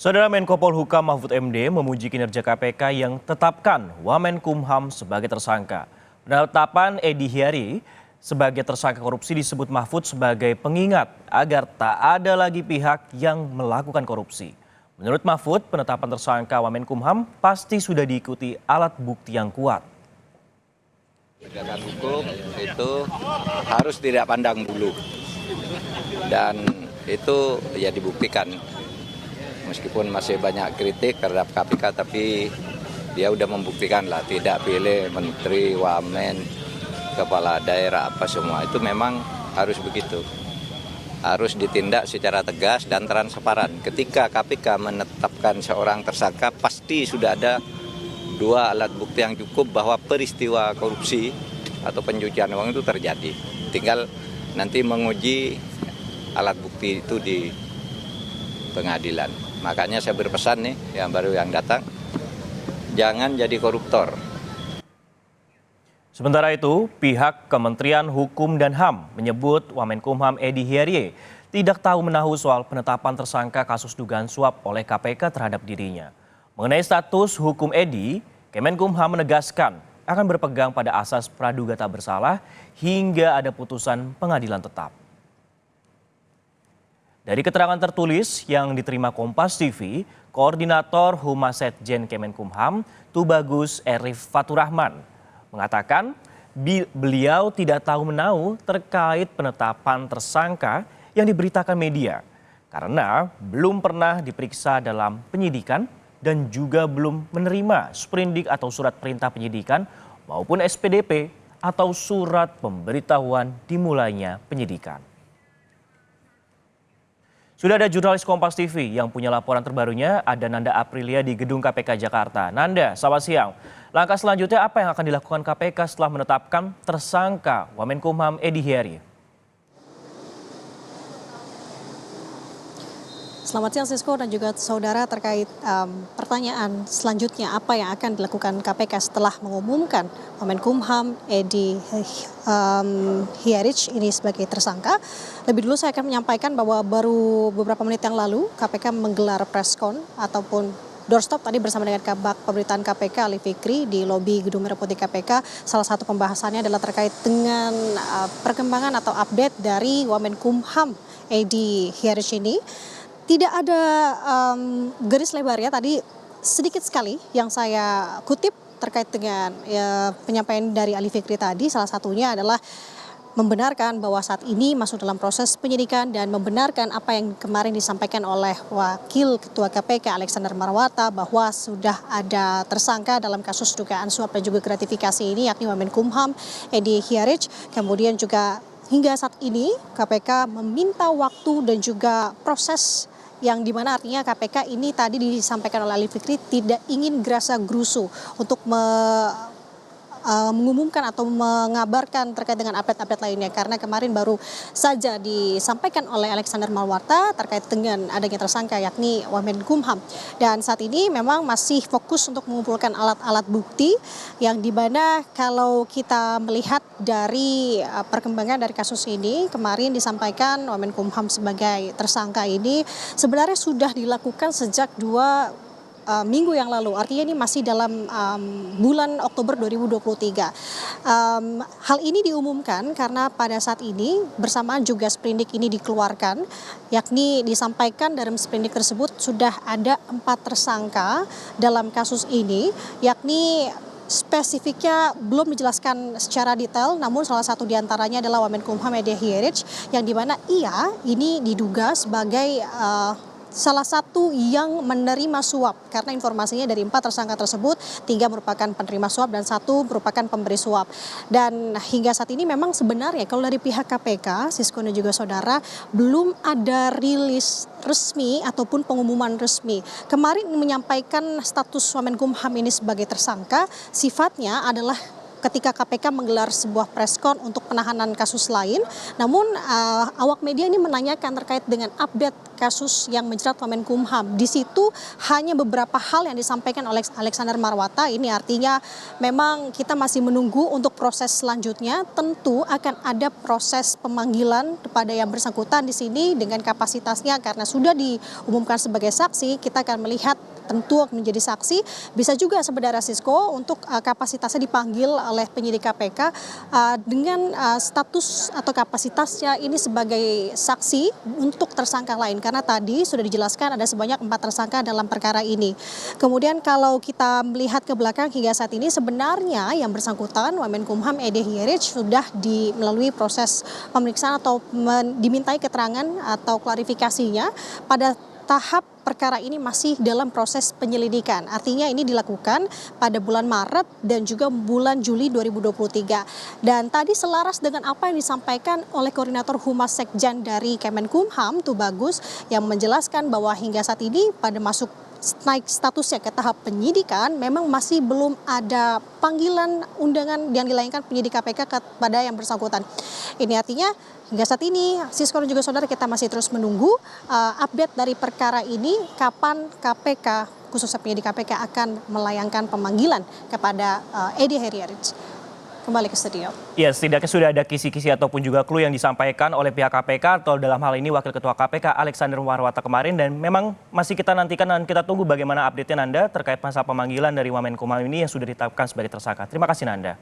Saudara Menko Polhukam Mahfud MD memuji kinerja KPK yang tetapkan Wamenkumham sebagai tersangka. Penetapan Edi Hiary sebagai tersangka korupsi disebut Mahfud sebagai pengingat agar tak ada lagi pihak yang melakukan korupsi. Menurut Mahfud, penetapan tersangka Wamenkumham pasti sudah diikuti alat bukti yang kuat. Penegakan hukum itu harus tidak pandang bulu dan itu ya dibuktikan. Meskipun masih banyak kritik terhadap KPK, tapi dia udah membuktikan lah, tidak pilih menteri, wamen, kepala daerah, apa semua. Itu memang harus begitu. Harus ditindak secara tegas dan transparan. Ketika KPK menetapkan seorang tersangka, pasti sudah ada dua alat bukti yang cukup bahwa peristiwa korupsi atau pencucian uang itu terjadi. Tinggal nanti menguji alat bukti itu di pengadilan. Makanya saya berpesan nih yang baru yang datang, jangan jadi koruptor. Sementara itu, pihak Kementerian Hukum dan HAM menyebut Wamenkumham Edi Hiary tidak tahu menahu soal penetapan tersangka kasus dugaan suap oleh KPK terhadap dirinya. Mengenai status hukum Edi, Kemenkumham menegaskan akan berpegang pada asas praduga tak bersalah hingga ada putusan pengadilan tetap. Dari keterangan tertulis yang diterima Kompas TV, Koordinator Humasetjen Kemenkumham, Tubagus Erif Faturrahman, mengatakan beliau tidak tahu menahu terkait penetapan tersangka yang diberitakan media karena belum pernah diperiksa dalam penyidikan dan juga belum menerima sprindik atau surat perintah penyidikan maupun SPDP atau surat pemberitahuan dimulainya penyidikan. Sudah ada jurnalis Kompas TV yang punya laporan terbarunya, ada Nanda Aprilia di Gedung KPK Jakarta. Nanda, selamat siang. Langkah selanjutnya apa yang akan dilakukan KPK setelah menetapkan tersangka Wamenkumham Edi Hiary? Selamat siang Sisko dan juga saudara, terkait pertanyaan selanjutnya apa yang akan dilakukan KPK setelah mengumumkan Wamenkumham Edi Hiary ini sebagai tersangka. Lebih dulu saya akan menyampaikan bahwa baru beberapa menit yang lalu KPK menggelar preskon ataupun doorstop tadi bersama dengan Kabak Pemberitaan KPK Ali Fikri di lobi Gedung Merah Putih KPK. Salah satu pembahasannya adalah terkait dengan perkembangan atau update dari Wamenkumham Edi Hiary ini. Tidak ada garis lebarnya, tadi sedikit sekali yang saya kutip terkait dengan penyampaian dari Ali Fikri tadi. Salah satunya adalah membenarkan bahwa saat ini masuk dalam proses penyidikan dan membenarkan apa yang kemarin disampaikan oleh Wakil Ketua KPK Alexander Marwata bahwa sudah ada tersangka dalam kasus dugaan suap dan juga gratifikasi ini, yakni Wamenkumham Edi Hiary. Kemudian juga hingga saat ini KPK meminta waktu dan juga proses yang dimana artinya KPK ini tadi disampaikan oleh Ali Fikri tidak ingin gerasa gerusu untuk mengumumkan atau mengabarkan terkait dengan update-update lainnya, karena kemarin baru saja disampaikan oleh Alexander Marwata terkait dengan adanya tersangka yakni Wamenkumham, dan saat ini memang masih fokus untuk mengumpulkan alat-alat bukti yang dimana kalau kita melihat dari perkembangan dari kasus ini, kemarin disampaikan Wamenkumham sebagai tersangka ini sebenarnya sudah dilakukan sejak 2 minggu yang lalu, artinya ini masih dalam bulan Oktober 2023. Hal ini diumumkan karena pada saat ini bersamaan juga sprindik ini dikeluarkan, yakni disampaikan dalam sprindik tersebut sudah ada 4 tersangka dalam kasus ini, yakni spesifiknya belum dijelaskan secara detail, namun salah satu diantaranya adalah Wamenkumham Edi Hiary yang dimana ia ini diduga sebagai salah satu yang menerima suap, karena informasinya dari 4 tersangka tersebut 3 merupakan penerima suap dan 1 merupakan pemberi suap. Dan hingga saat ini memang sebenarnya kalau dari pihak KPK, Sisko dan juga saudara, belum ada rilis resmi ataupun pengumuman resmi. Kemarin menyampaikan status Wamenkumham ini sebagai tersangka sifatnya adalah ketika KPK menggelar sebuah preskon untuk penahanan kasus lain. Namun awak media ini menanyakan terkait dengan update kasus yang menjerat Wamenkumham. Di situ hanya beberapa hal yang disampaikan oleh Alexander Marwata. Ini artinya memang kita masih menunggu untuk proses selanjutnya. Tentu akan ada proses pemanggilan kepada yang bersangkutan di sini dengan kapasitasnya karena sudah diumumkan sebagai saksi. Kita akan melihat tentu menjadi saksi, bisa juga sebenarnya Sisko untuk kapasitasnya dipanggil oleh penyidik KPK dengan status atau kapasitasnya ini sebagai saksi untuk tersangka lain. Karena tadi sudah dijelaskan ada sebanyak 4 tersangka dalam perkara ini. Kemudian kalau kita melihat ke belakang hingga saat ini sebenarnya yang bersangkutan Wamenkumham Ede Hierich sudah melalui proses pemeriksaan atau dimintai keterangan atau klarifikasinya pada tahap perkara ini masih dalam proses penyelidikan. Artinya ini dilakukan pada bulan Maret dan juga bulan Juli 2023. Dan tadi selaras dengan apa yang disampaikan oleh Koordinator Humas Sekjen dari Kemenkumham, Tubagus, yang menjelaskan bahwa hingga saat ini pada masuk naik statusnya ke tahap penyidikan, memang masih belum ada panggilan undangan yang dilayangkan penyidik KPK kepada yang bersangkutan. Ini artinya hingga saat ini, Sisko dan juga saudara, kita masih terus menunggu update dari perkara ini, kapan KPK, khususnya penyidik KPK akan melayangkan pemanggilan kepada Ede Hierich. Kembali ke studio. Ya, setidaknya sudah ada kisi-kisi ataupun juga clue yang disampaikan oleh pihak KPK atau dalam hal ini Wakil Ketua KPK Alexander Marwata kemarin, dan memang masih kita nantikan dan kita tunggu bagaimana update-nya Nanda terkait masa pemanggilan dari Wamenkumham ini yang sudah ditetapkan sebagai tersangka. Terima kasih Nanda.